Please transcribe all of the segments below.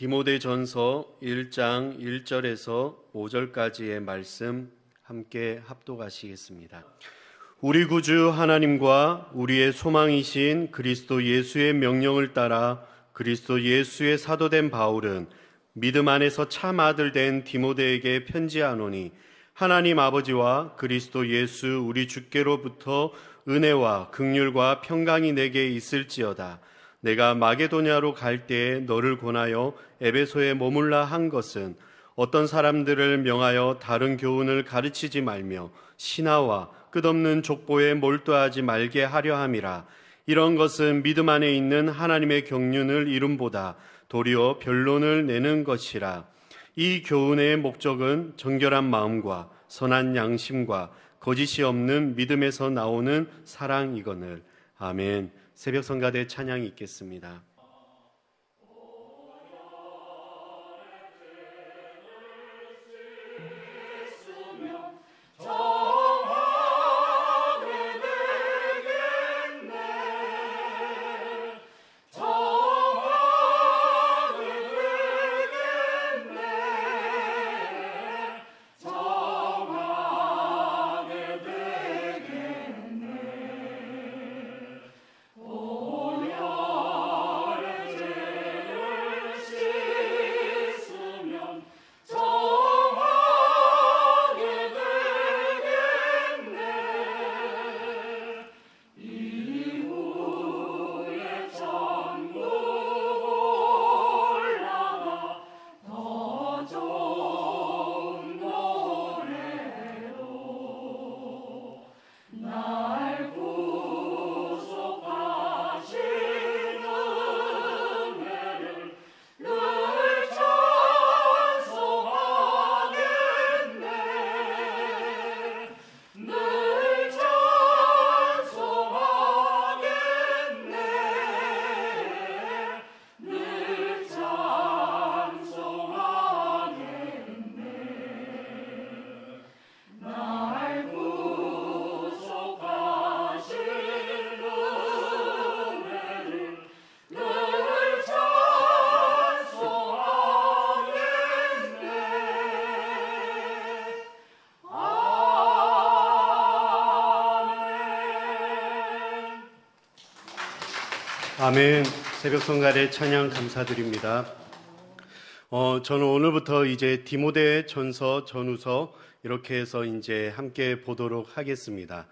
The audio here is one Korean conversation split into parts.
디모데전서 1장 1절에서 5절까지의 말씀 함께 합독하시겠습니다. 우리 구주 하나님과 우리의 소망이신 그리스도 예수의 명령을 따라 그리스도 예수의 사도된 바울은 믿음 안에서 참 아들 된 디모데에게 편지하노니, 하나님 아버지와 그리스도 예수 우리 주께로부터 은혜와 긍휼과 평강이 내게 있을지어다. 내가 마게도냐로 갈 때에 너를 권하여 에베소에 머물라 한 것은 어떤 사람들을 명하여 다른 교훈을 가르치지 말며 신하와 끝없는 족보에 몰두하지 말게 하려 함이라. 이런 것은 믿음 안에 있는 하나님의 경륜을 이름보다 도리어 변론을 내는 것이라. 이 교훈의 목적은 정결한 마음과 선한 양심과 거짓이 없는 믿음에서 나오는 사랑이거늘. 아멘. 새벽 성가대 찬양이 있겠습니다. 아멘. 새벽 성가대 찬양 감사드립니다. 저는 오늘부터 이제 디모데 전서, 전후서 이렇게 해서 이제 함께 보도록 하겠습니다.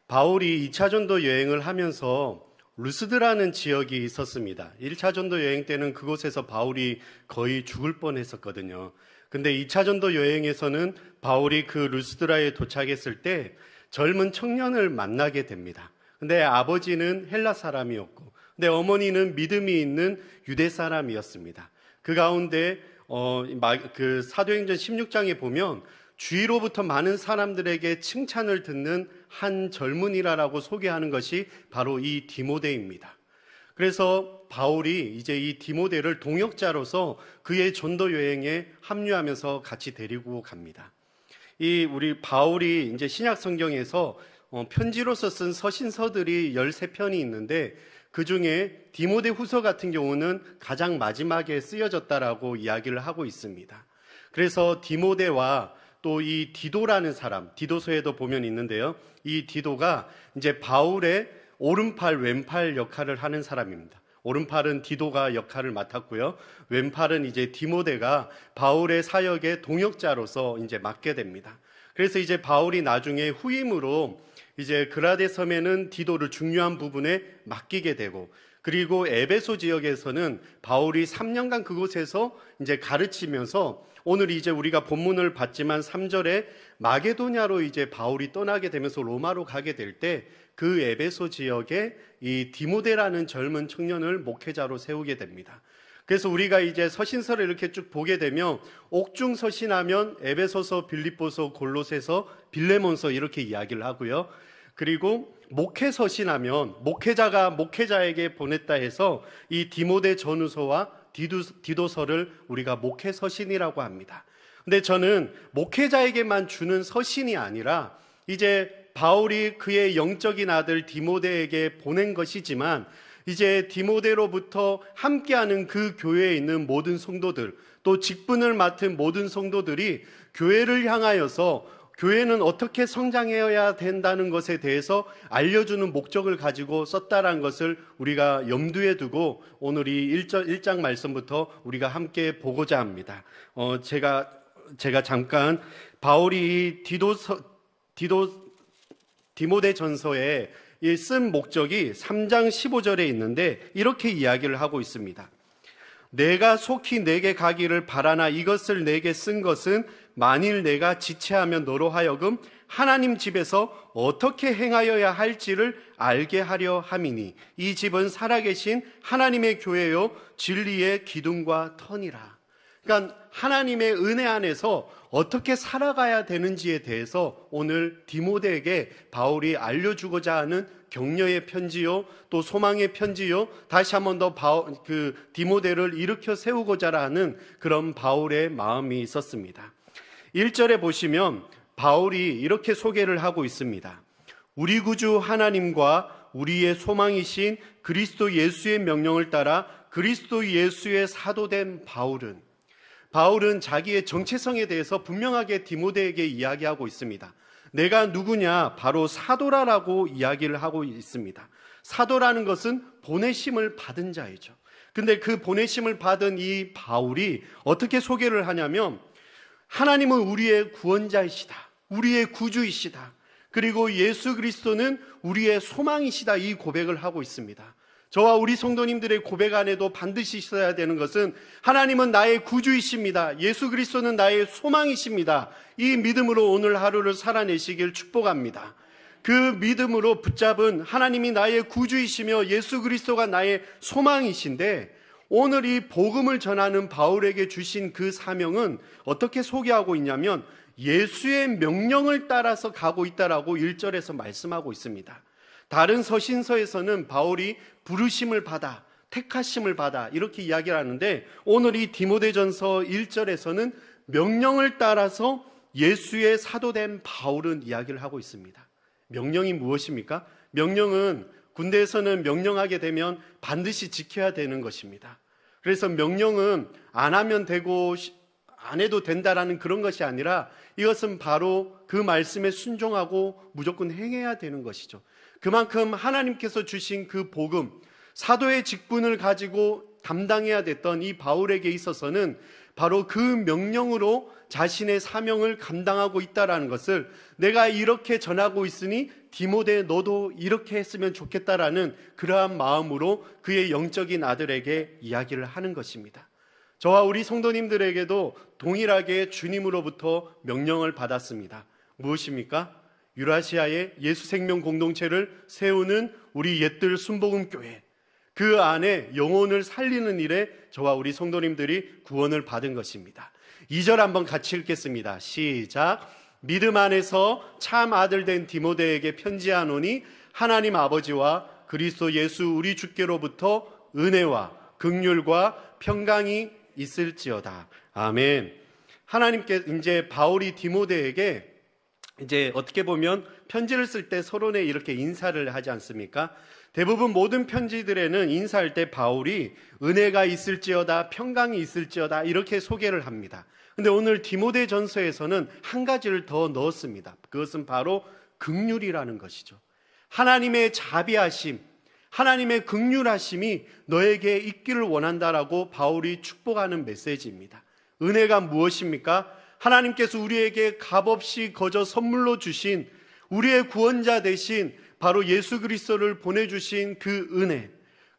바울이 2차 전도 여행을 하면서 루스드라는 지역이 있었습니다. 1차 전도 여행 때는 그곳에서 바울이 거의 죽을 뻔했었거든요. 근데 2차 전도 여행에서는 바울이 그 루스드라에 도착했을 때 젊은 청년을 만나게 됩니다. 근데 아버지는 헬라 사람이었고, 근데 어머니는 믿음이 있는 유대 사람이었습니다. 그 가운데 그 사도행전 16장에 보면 주위로부터 많은 사람들에게 칭찬을 듣는 한 젊은이라고 소개하는 것이 바로 이 디모데입니다. 그래서 바울이 이제 이 디모데를 동역자로서 그의 전도 여행에 합류하면서 같이 데리고 갑니다. 우리 바울이 이제 신약 성경에서 편지로서 쓴 서신서들이 13편이 있는데 그 중에 디모데 후서 같은 경우는 가장 마지막에 쓰여졌다라고 이야기를 하고 있습니다. 그래서 디모데와 또 이 디도라는 사람, 디도서에도 보면 있는데요. 이 디도가 이제 바울의 오른팔, 왼팔 역할을 하는 사람입니다. 오른팔은 디도가 역할을 맡았고요. 왼팔은 이제 디모데가 바울의 사역의 동역자로서 이제 맡게 됩니다. 그래서 이제 바울이 나중에 후임으로 이제 그라데 섬에는 디도를 중요한 부분에 맡기게 되고, 그리고 에베소 지역에서는 바울이 3년간 그곳에서 이제 가르치면서 오늘 이제 우리가 본문을 봤지만 3절에 마게도냐로 이제 바울이 떠나게 되면서 로마로 가게 될 때 그 에베소 지역에 이 디모데라는 젊은 청년을 목회자로 세우게 됩니다. 그래서 우리가 이제 서신서를 이렇게 쭉 보게 되면 옥중 서신하면 에베소서, 빌립보서, 골로새서, 빌레몬서 이렇게 이야기를 하고요. 그리고 목회 서신하면 목회자가 목회자에게 보냈다 해서 이 디모데 전후서와 디도서를 우리가 목회 서신이라고 합니다. 근데 저는 목회자에게만 주는 서신이 아니라 이제 바울이 그의 영적인 아들 디모데에게 보낸 것이지만 이제 디모데로부터 함께하는 그 교회에 있는 모든 성도들, 또 직분을 맡은 모든 성도들이 교회를 향하여서 교회는 어떻게 성장해야 된다는 것에 대해서 알려주는 목적을 가지고 썼다라는 것을 우리가 염두에 두고 오늘 이 1장 말씀부터 우리가 함께 보고자 합니다. 제가 잠깐 바울이 디모데 전서에 쓴 목적이 3장 15절에 있는데 이렇게 이야기를 하고 있습니다. 내가 속히 내게 가기를 바라나 이것을 내게 쓴 것은 만일 내가 지체하면 너로 하여금 하나님 집에서 어떻게 행하여야 할지를 알게 하려 함이니 이 집은 살아계신 하나님의 교회요 진리의 기둥과 터니라. 그러니까 하나님의 은혜 안에서 어떻게 살아가야 되는지에 대해서 오늘 디모데에게 바울이 알려주고자 하는 격려의 편지요, 또 소망의 편지요, 다시 한 번 더 디모데를 일으켜 세우고자 하는 그런 바울의 마음이 있었습니다. 1절에 보시면 바울이 이렇게 소개를 하고 있습니다. 우리 구주 하나님과 우리의 소망이신 그리스도 예수의 명령을 따라 그리스도 예수의 사도된 바울은 자기의 정체성에 대해서 분명하게 디모데에게 이야기하고 있습니다. 내가 누구냐? 바로 사도라라고 이야기를 하고 있습니다. 사도라는 것은 보내심을 받은 자이죠. 근데 그 보내심을 받은 이 바울이 어떻게 소개를 하냐면 하나님은 우리의 구원자이시다. 우리의 구주이시다. 그리고 예수 그리스도는 우리의 소망이시다. 이 고백을 하고 있습니다. 저와 우리 성도님들의 고백 안에도 반드시 있어야 되는 것은 하나님은 나의 구주이십니다. 예수 그리스도는 나의 소망이십니다. 이 믿음으로 오늘 하루를 살아내시길 축복합니다. 그 믿음으로 붙잡은 하나님이 나의 구주이시며 예수 그리스도가 나의 소망이신데 오늘 이 복음을 전하는 바울에게 주신 그 사명은 어떻게 소개하고 있냐면 예수의 명령을 따라서 가고 있다라고 1절에서 말씀하고 있습니다. 다른 서신서에서는 바울이 부르심을 받아, 택하심을 받아 이렇게 이야기를 하는데 오늘 이 디모데전서 1절에서는 명령을 따라서 예수의 사도된 바울은 이야기를 하고 있습니다. 명령이 무엇입니까? 명령은 군대에서는 명령하게 되면 반드시 지켜야 되는 것입니다. 그래서 명령은 안 하면 되고 안 해도 된다라는 그런 것이 아니라 이것은 바로 그 말씀에 순종하고 무조건 행해야 되는 것이죠. 그만큼 하나님께서 주신 그 복음, 사도의 직분을 가지고 담당해야 됐던 이 바울에게 있어서는 바로 그 명령으로 자신의 사명을 감당하고 있다는 것을 내가 이렇게 전하고 있으니 디모데 너도 이렇게 했으면 좋겠다라는 그러한 마음으로 그의 영적인 아들에게 이야기를 하는 것입니다. 저와 우리 성도님들에게도 동일하게 주님으로부터 명령을 받았습니다. 무엇입니까? 유라시아의 예수 생명 공동체를 세우는 우리 옛들 순복음교회, 그 안에 영혼을 살리는 일에 저와 우리 성도님들이 구원을 받은 것입니다. 2절 한번 같이 읽겠습니다. 시작. 믿음 안에서 참 아들 된 디모데에게 편지하노니 하나님 아버지와 그리스도 예수 우리 주께로부터 은혜와 긍휼과 평강이 있을지어다. 아멘. 하나님께 이제 바울이 디모데에게 이제 어떻게 보면 편지를 쓸 때 서론에 이렇게 인사를 하지 않습니까? 대부분 모든 편지들에는 인사할 때 바울이 은혜가 있을지어다, 평강이 있을지어다 이렇게 소개를 합니다. 근데 오늘 디모데 전서에서는 한 가지를 더 넣었습니다. 그것은 바로 긍휼이라는 것이죠. 하나님의 자비하심, 하나님의 긍휼하심이 너에게 있기를 원한다라고 바울이 축복하는 메시지입니다. 은혜가 무엇입니까? 하나님께서 우리에게 값없이 거저 선물로 주신 우리의 구원자 대신 바로 예수 그리스도를 보내주신 그 은혜,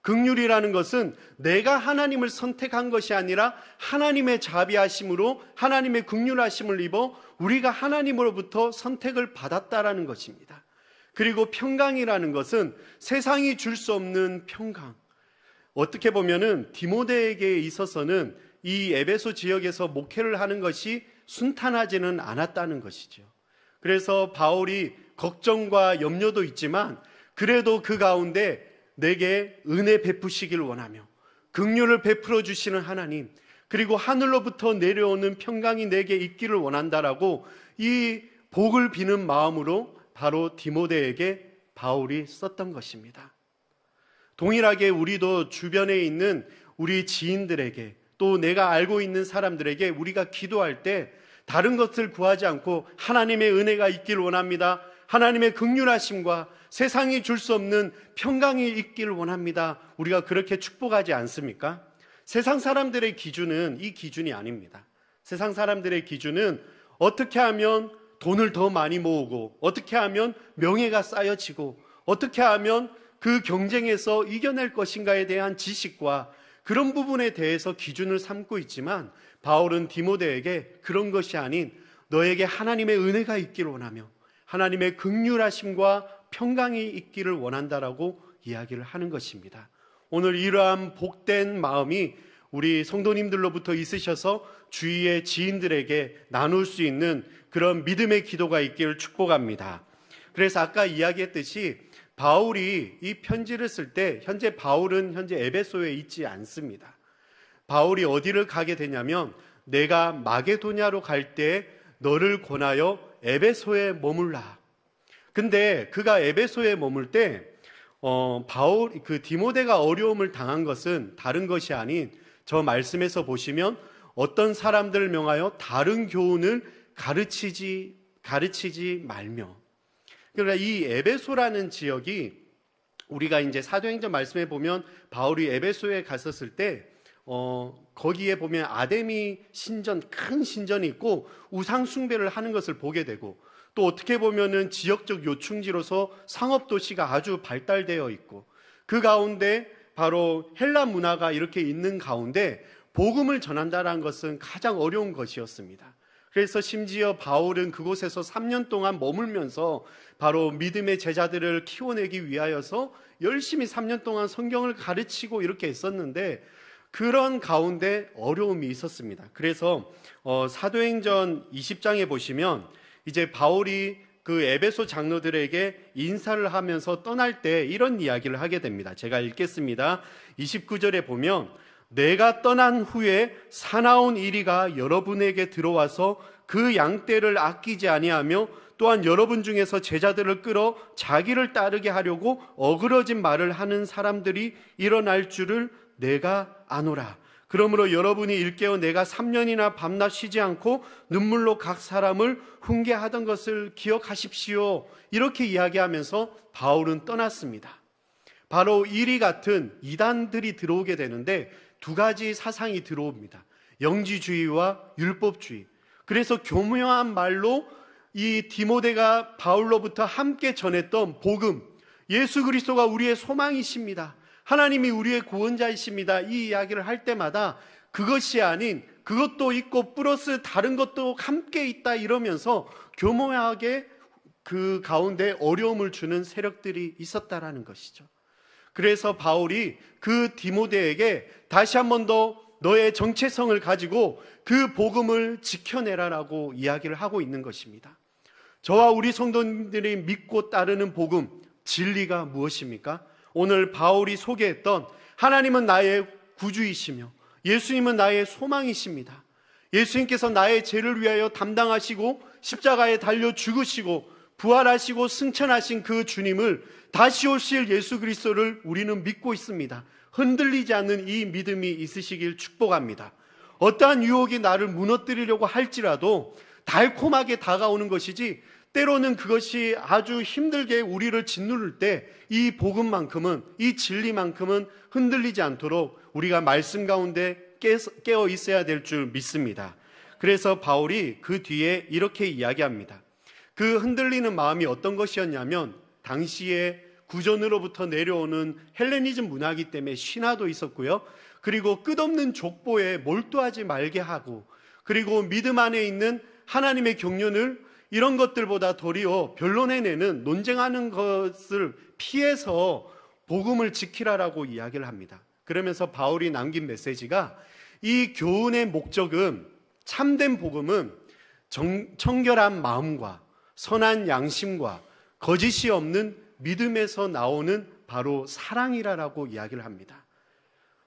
긍휼이라는 것은 내가 하나님을 선택한 것이 아니라 하나님의 자비하심으로 하나님의 긍휼하심을 입어 우리가 하나님으로부터 선택을 받았다라는 것입니다. 그리고 평강이라는 것은 세상이 줄 수 없는 평강. 어떻게 보면은 디모데에게 있어서는 이 에베소 지역에서 목회를 하는 것이 순탄하지는 않았다는 것이죠. 그래서 바울이 걱정과 염려도 있지만 그래도 그 가운데 내게 은혜 베푸시길 원하며 긍휼을 베풀어 주시는 하나님, 그리고 하늘로부터 내려오는 평강이 내게 있기를 원한다라고 이 복을 비는 마음으로 바로 디모데에게 바울이 썼던 것입니다. 동일하게 우리도 주변에 있는 우리 지인들에게 또 내가 알고 있는 사람들에게 우리가 기도할 때 다른 것을 구하지 않고 하나님의 은혜가 있길 원합니다. 하나님의 긍휼하심과 세상이 줄 수 없는 평강이 있길 원합니다. 우리가 그렇게 축복하지 않습니까? 세상 사람들의 기준은 이 기준이 아닙니다. 세상 사람들의 기준은 어떻게 하면 돈을 더 많이 모으고 어떻게 하면 명예가 쌓여지고 어떻게 하면 그 경쟁에서 이겨낼 것인가에 대한 지식과 그런 부분에 대해서 기준을 삼고 있지만 바울은 디모데에게 그런 것이 아닌 너에게 하나님의 은혜가 있기를 원하며 하나님의 긍휼하심과 평강이 있기를 원한다라고 이야기를 하는 것입니다. 오늘 이러한 복된 마음이 우리 성도님들로부터 있으셔서 주위의 지인들에게 나눌 수 있는 그런 믿음의 기도가 있기를 축복합니다. 그래서 아까 이야기했듯이 바울이 이 편지를 쓸 때 현재 바울은 에베소에 있지 않습니다. 바울이 어디를 가게 되냐면 내가 마게도냐로 갈 때 너를 권하여 에베소에 머물라. 근데 그가 에베소에 머물 때 디모데가 어려움을 당한 것은 다른 것이 아닌 저 말씀에서 보시면 어떤 사람들을 명하여 다른 교훈을 가르치지 말며. 그러니까 이 에베소라는 지역이 우리가 이제 사도행전 말씀에 보면 바울이 에베소에 갔었을 때 거기에 보면 아데미 신전, 큰 신전이 있고 우상 숭배를 하는 것을 보게 되고 또 어떻게 보면은 지역적 요충지로서 상업 도시가 아주 발달되어 있고 그 가운데 바로 헬라 문화가 이렇게 있는 가운데 복음을 전한다는 것은 가장 어려운 것이었습니다. 그래서 심지어 바울은 그곳에서 3년 동안 머물면서 바로 믿음의 제자들을 키워내기 위하여서 열심히 3년 동안 성경을 가르치고 이렇게 했었는데 그런 가운데 어려움이 있었습니다. 그래서 사도행전 20장에 보시면 이제 바울이 그 에베소 장로들에게 인사를 하면서 떠날 때 이런 이야기를 하게 됩니다. 제가 읽겠습니다. 29절에 보면 내가 떠난 후에 사나운 이리가 여러분에게 들어와서 그 양떼를 아끼지 아니하며 또한 여러분 중에서 제자들을 끌어 자기를 따르게 하려고 어그러진 말을 하는 사람들이 일어날 줄을 내가 아노라. 그러므로 여러분이 일깨어 내가 3년이나 밤낮 쉬지 않고 눈물로 각 사람을 훈계하던 것을 기억하십시오. 이렇게 이야기하면서 바울은 떠났습니다. 바로 이리 같은 이단들이 들어오게 되는데 두 가지 사상이 들어옵니다. 영지주의와 율법주의. 그래서 교묘한 말로 이 디모데가 바울로부터 함께 전했던 복음, 예수 그리스도가 우리의 소망이십니다. 하나님이 우리의 구원자이십니다. 이 이야기를 할 때마다 그것이 아닌 그것도 있고 플러스 다른 것도 함께 있다 이러면서 교묘하게 그 가운데 어려움을 주는 세력들이 있었다라는 것이죠. 그래서 바울이 그 디모데에게 다시 한 번 더 너의 정체성을 가지고 그 복음을 지켜내라라고 이야기를 하고 있는 것입니다. 저와 우리 성도님들이 믿고 따르는 복음, 진리가 무엇입니까? 오늘 바울이 소개했던 하나님은 나의 구주이시며 예수님은 나의 소망이십니다. 예수님께서 나의 죄를 위하여 담당하시고 십자가에 달려 죽으시고 부활하시고 승천하신 그 주님을 다시 오실 예수 그리스도를 우리는 믿고 있습니다. 흔들리지 않는 이 믿음이 있으시길 축복합니다. 어떠한 유혹이 나를 무너뜨리려고 할지라도 달콤하게 다가오는 것이지 때로는 그것이 아주 힘들게 우리를 짓누를 때 이 복음만큼은, 이 진리만큼은 흔들리지 않도록 우리가 말씀 가운데 깨어 있어야 될 줄 믿습니다. 그래서 바울이 그 뒤에 이렇게 이야기합니다. 그 흔들리는 마음이 어떤 것이었냐면 당시에 구전으로부터 내려오는 헬레니즘 문화이기 때문에 신화도 있었고요. 그리고 끝없는 족보에 몰두하지 말게 하고 그리고 믿음 안에 있는 하나님의 경륜을 이런 것들보다 도리어 변론해내는 논쟁하는 것을 피해서 복음을 지키라라고 이야기를 합니다. 그러면서 바울이 남긴 메시지가 이 교훈의 목적은 참된 복음은 청결한 마음과 선한 양심과 거짓이 없는 믿음에서 나오는 바로 사랑이라고 이야기를 합니다.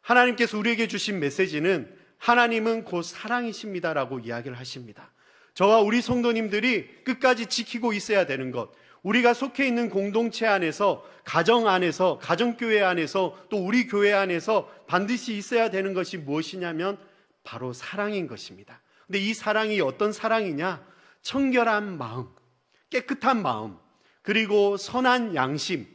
하나님께서 우리에게 주신 메시지는 하나님은 곧 사랑이십니다라고 이야기를 하십니다. 저와 우리 성도님들이 끝까지 지키고 있어야 되는 것, 우리가 속해 있는 공동체 안에서, 가정 안에서, 가정교회 안에서, 또 우리 교회 안에서 반드시 있어야 되는 것이 무엇이냐면 바로 사랑인 것입니다. 근데 이 사랑이 어떤 사랑이냐? 청결한 마음, 깨끗한 마음, 그리고 선한 양심,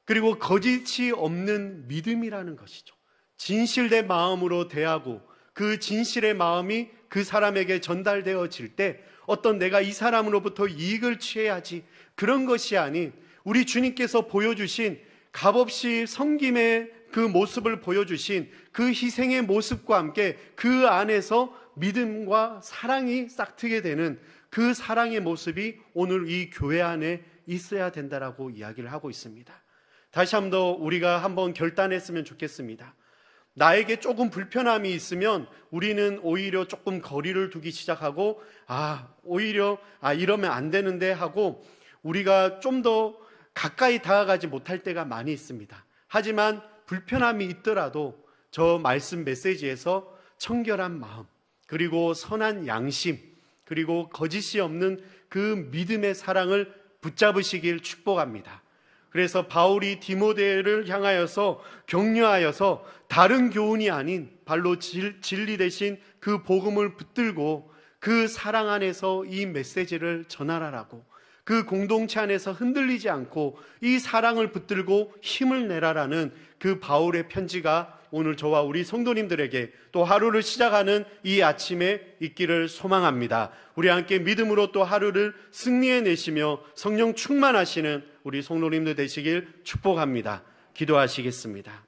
그리고 거짓이 없는 믿음이라는 것이죠. 진실된 마음으로 대하고 그 진실의 마음이 그 사람에게 전달되어질 때 어떤 내가 이 사람으로부터 이익을 취해야지, 그런 것이 아닌 우리 주님께서 보여주신 값없이 섬김의 그 모습을 보여주신 그 희생의 모습과 함께 그 안에서 믿음과 사랑이 싹트게 되는 그 사랑의 모습이 오늘 이 교회 안에 있어야 된다라고 이야기를 하고 있습니다. 다시 한번 더 우리가 한번 결단했으면 좋겠습니다. 나에게 조금 불편함이 있으면 우리는 오히려 조금 거리를 두기 시작하고 오히려 이러면 안 되는데 하고 우리가 좀 더 가까이 다가가지 못할 때가 많이 있습니다. 하지만 불편함이 있더라도 저 말씀 메시지에서 청결한 마음, 그리고 선한 양심, 그리고 거짓이 없는 그 믿음의 사랑을 붙잡으시길 축복합니다. 그래서 바울이 디모데를 향하여서 격려하여서 다른 교훈이 아닌 발로 진리 대신 그 복음을 붙들고 그 사랑 안에서 이 메시지를 전하라라고, 그 공동체 안에서 흔들리지 않고 이 사랑을 붙들고 힘을 내라라는 그 바울의 편지가 오늘 저와 우리 성도님들에게 또 하루를 시작하는 이 아침에 있기를 소망합니다. 우리 함께 믿음으로 또 하루를 승리해내시며 성령 충만하시는 우리 성도님들 되시길 축복합니다. 기도하시겠습니다.